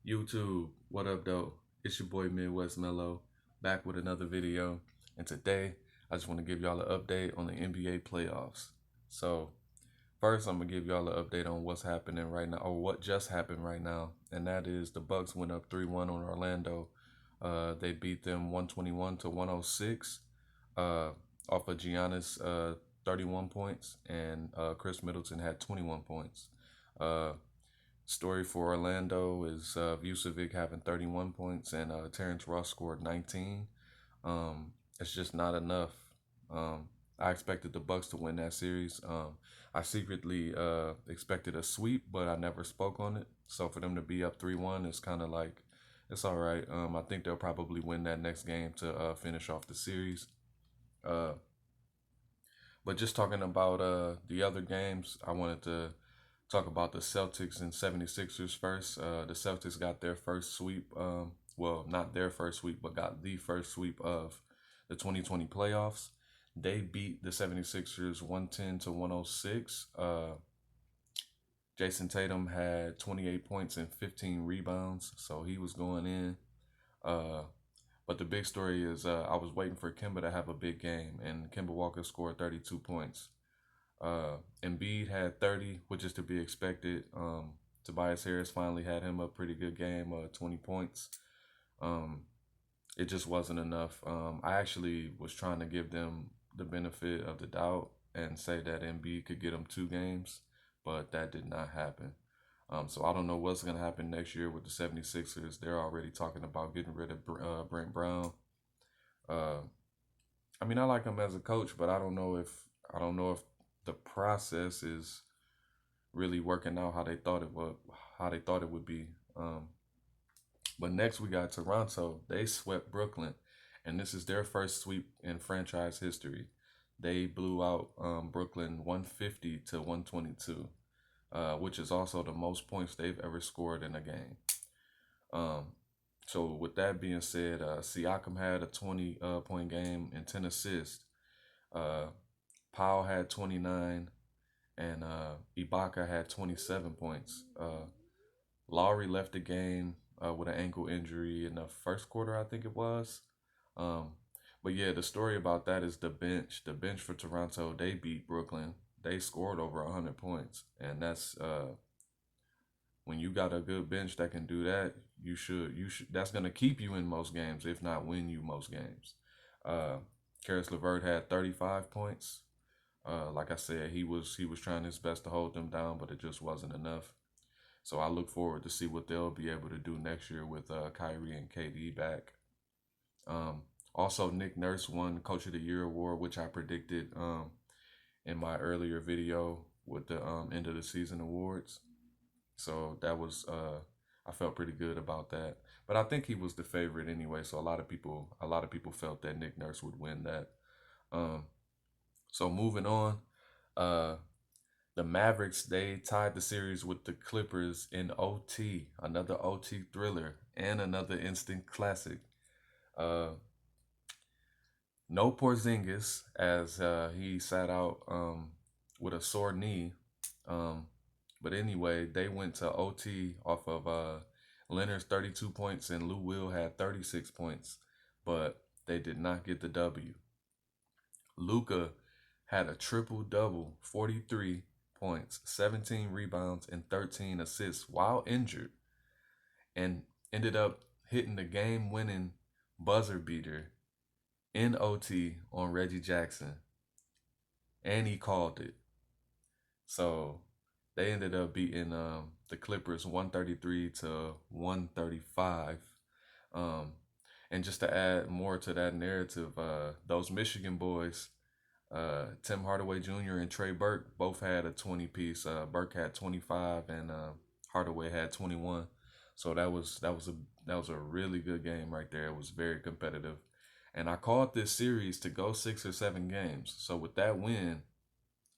YouTube, what up, though? It's your boy Midwest Mellow, back with another video. And today, I just want to give y'all an update on the NBA playoffs. So, first, I'm gonna give y'all an update on what's happening right now, or what just happened right now, and that is the Bucks went up 3-1 on Orlando. They beat them 121 to 106, uh, off of Giannis 31 points, and Chris Middleton had 21 points. Uh, Story for Orlando is Vucevic having 31 points and Terrence Ross scored 19. It's just not enough. I expected the Bucks to win that series. I secretly expected a sweep, but I never spoke on it. So for them to be up 3-1, it's kind of like it's all right. I think they'll probably win that next game to finish off the series. Uh, but just talking about the other games, I wanted to talk about the Celtics and 76ers first. The Celtics got their first sweep. Well, not their first sweep, but got the first sweep of the 2020 playoffs. They beat the 76ers 110 to 106. Jason Tatum had 28 points and 15 rebounds, so he was going in. Uh, but the big story is I was waiting for Kemba to have a big game, and Kemba Walker scored 32 points. Embiid had 30, which is to be expected. Tobias Harris finally had him a pretty good game, 20 points. Um, it just wasn't enough. I actually was trying to give them the benefit of the doubt and say that Embiid could get them 2 games, but that did not happen. So I don't know what's going to happen next year with the 76ers. They're already talking about getting rid of Brent Brown. Uh, I mean, I like him as a coach, but I don't know if the process is really working out how they thought it would be. But next we got Toronto. They swept Brooklyn, and this is their first sweep in franchise history. They blew out Brooklyn 150 to 122, which is also the most points they've ever scored in a game. Um, so with that being said, Siakam had a 20 point game and 10 assists. Uh, Powell had 29, and Ibaka had 27 points. Lowry left the game with an ankle injury in the first quarter, I think it was. Um, but yeah, the story about that is the bench. The bench for Toronto, they beat Brooklyn. They scored over 100 points, and that's when you got a good bench that can do that. You should. That's gonna keep you in most games, if not win you most games. Uh, Karis LeVert had 35 points. Like I said, he was trying his best to hold them down, but it just wasn't enough. So I look forward to see what they'll be able to do next year with Kyrie and KD back. Um, Also, Nick Nurse won Coach of the Year award, which I predicted in my earlier video with the end of the season awards. So that was I felt pretty good about that. But I think he was the favorite anyway. So a lot of people felt that Nick Nurse would win that. Um, so moving on, uh, the Mavericks, they tied the series with the Clippers in OT, another OT thriller, and another instant classic. Uh, no Porzingis as he sat out with a sore knee. Um, but anyway, they went to OT off of Leonard's 32 points and Lou Will had 36 points, but they did not get the W. Luka had a triple double, 43 points, 17 rebounds, and 13 assists while injured, and ended up hitting the game winning buzzer beater in OT on Reggie Jackson, and he called it. So they ended up beating the Clippers 133 to 135. Um, and just to add more to that narrative, those Michigan boys, Tim Hardaway Jr. and Trey Burke both had a 20 piece. Burke had 25 and Hardaway had 21. So that was a really good game right there. It was very competitive. And I called this series to go 6 or 7 games. So with that win,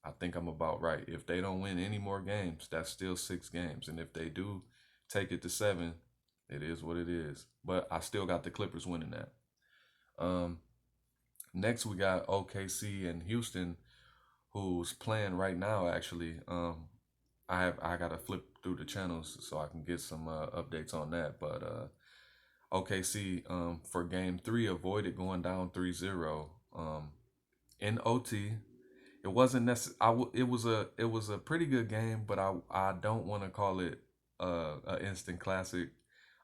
I think I'm about right. If they don't win any more games, that's still 6 games. And if they do take it to 7, it is what it is. But I still got the Clippers winning that. Um, Next, we got OKC and Houston, who's playing right now. Actually, I gotta flip through the channels so I can get some updates on that. But OKC for game three avoided going down 3-0 in OT. It wasn't necessary. It was a pretty good game, but I don't want to call it a instant classic.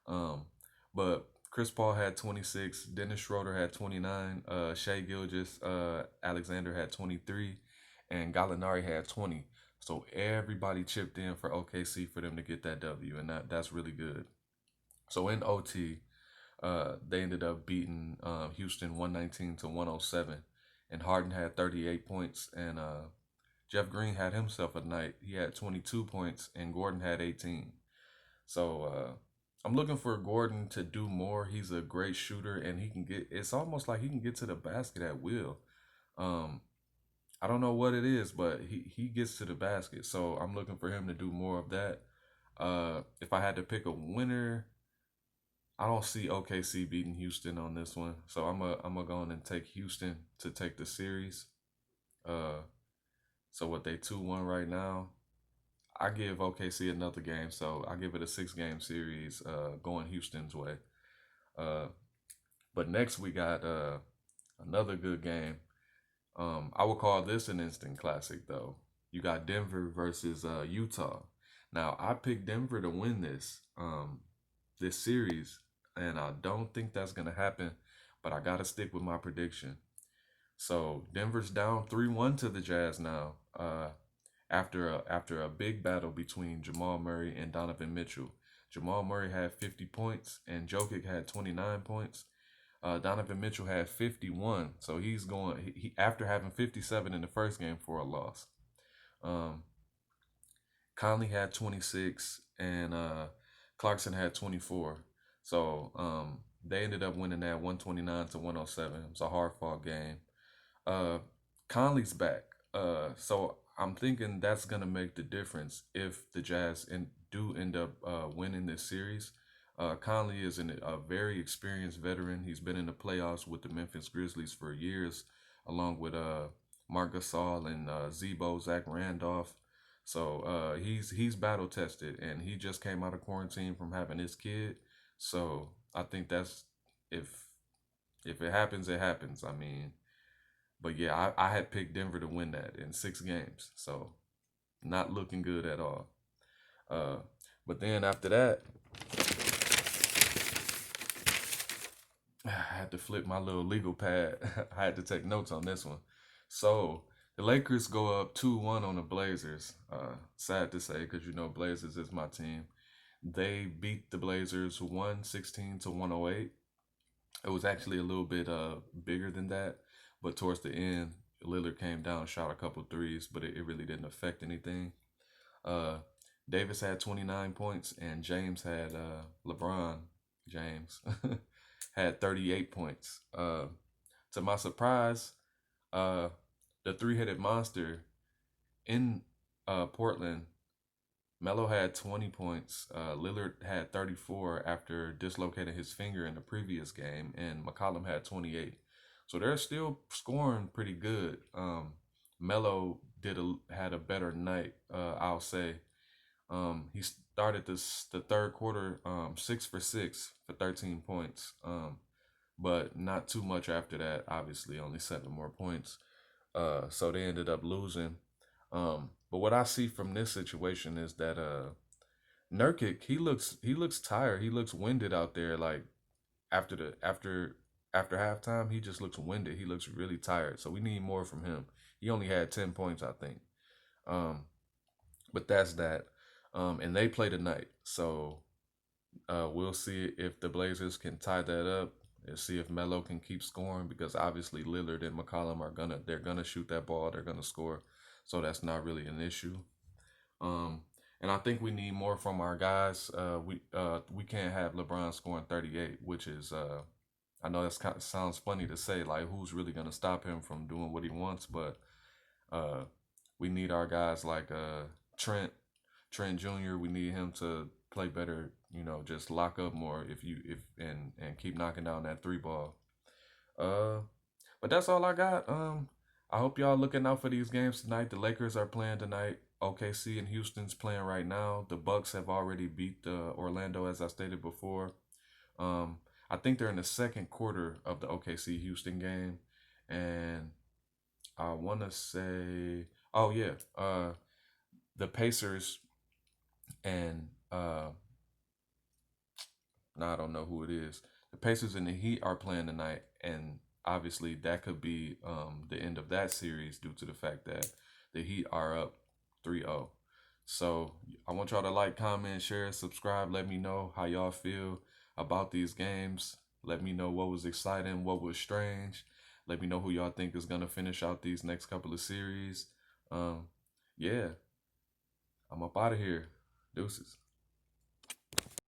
Um, but Chris Paul had 26, Dennis Schroeder had 29, Shea Gilgeous Alexander had 23, and Gallinari had 20. So everybody chipped in for OKC for them to get that W, and that's really good. So in OT, they ended up beating Houston 119 to 107, and Harden had 38 points, and Jeff Green had himself a night. He had 22 points, and Gordon had 18. So I'm looking for Gordon to do more. He's a great shooter, and he can get. It's almost like he can get to the basket at will. Um, I don't know what it is, but he gets to the basket. So I'm looking for him to do more of that. If I had to pick a winner, I don't see OKC beating Houston on this one. So I'm gonna go on and take Houston to take the series. Uh, so what they 2-1 right now. I give OKC another game, so I give it a 6 game series, going Houston's way. Uh, but next we got another good game. I would call this an instant classic though. You got Denver versus Utah. Now I picked Denver to win this series, and I don't think that's gonna happen. But I gotta stick with my prediction. So Denver's down 3-1 to the Jazz now. After a big battle between Jamal Murray and Donovan Mitchell. Jamal Murray had 50 points and Jokic had 29 points. Donovan Mitchell had 51, so he's going he after having 57 in the first game for a loss. Um, Conley had 26 and Clarkson had 24. So they ended up winning that 129 to 107. It was a hard fought game. Uh, Conley's back. So I'm thinking that's gonna make the difference if the Jazz do end up winning this series. Conley is a very experienced veteran. He's been in the playoffs with the Memphis Grizzlies for years, along with Marc Gasol and Zebo, Zach Randolph. So he's battle tested, and he just came out of quarantine from having his kid. So I think that's if if it happens, it happens. I mean, but yeah, I had picked Denver to win that in 6 games. So not looking good at all. Uh, but then after that, I had to flip my little legal pad. I had to take notes on this one. So the Lakers go up 2-1 on the Blazers. Sad to say, because you know Blazers is my team. They beat the Blazers 116 to 108. It was actually a little bit bigger than that, but towards the end, Lillard came down, shot a couple threes, but it really didn't affect anything. Uh, Davis had 29 points, and James had LeBron James had 38 points. To my surprise, uh, the three-headed monster in Portland, Melo had 20 points. Lillard had 34 after dislocating his finger in the previous game, and McCollum had 28. So they're still scoring pretty good. Melo had a better night, I'll say. He started the third quarter 6 for 6 for 13 points. But not too much after that. Obviously, only 7 more points. So they ended up losing. But what I see from this situation is that Nurkic, he looks tired. He looks winded out there. Like after the after halftime, he just looks winded. He looks really tired. So we need more from him. He only had 10 points, I think. Um, but that's that. And they play tonight. So we'll see if the Blazers can tie that up and see if Melo can keep scoring, because obviously Lillard and McCollum they're gonna shoot that ball, they're gonna score, so that's not really an issue. Um, and I think we need more from our guys. We can't have LeBron scoring 38, which is I know that's kind of sounds funny to say, like who's really gonna stop him from doing what he wants, but uh, we need our guys like Trent Trent Jr. We need him to play better. Just lock up more if and keep knocking down that three ball. Uh, but that's all I got. I hope y'all looking out for these games tonight. The Lakers are playing tonight. OKC and Houston's playing right now. The Bucks have already beat Orlando, as I stated before. Um, I think they're in the second quarter of the OKC Houston game, and I want to say, oh yeah, the Pacers and no, I don't know who it is. The Pacers and the Heat are playing tonight, and obviously that could be the end of that series due to the fact that the Heat are up 3-0. So I want y'all to like, comment, share, subscribe. Let me know how y'all feel about these games. Let me know what was exciting, what was strange. Let me know who y'all think is gonna finish out these next couple of series. Um, yeah, I'm up out of here. Deuces.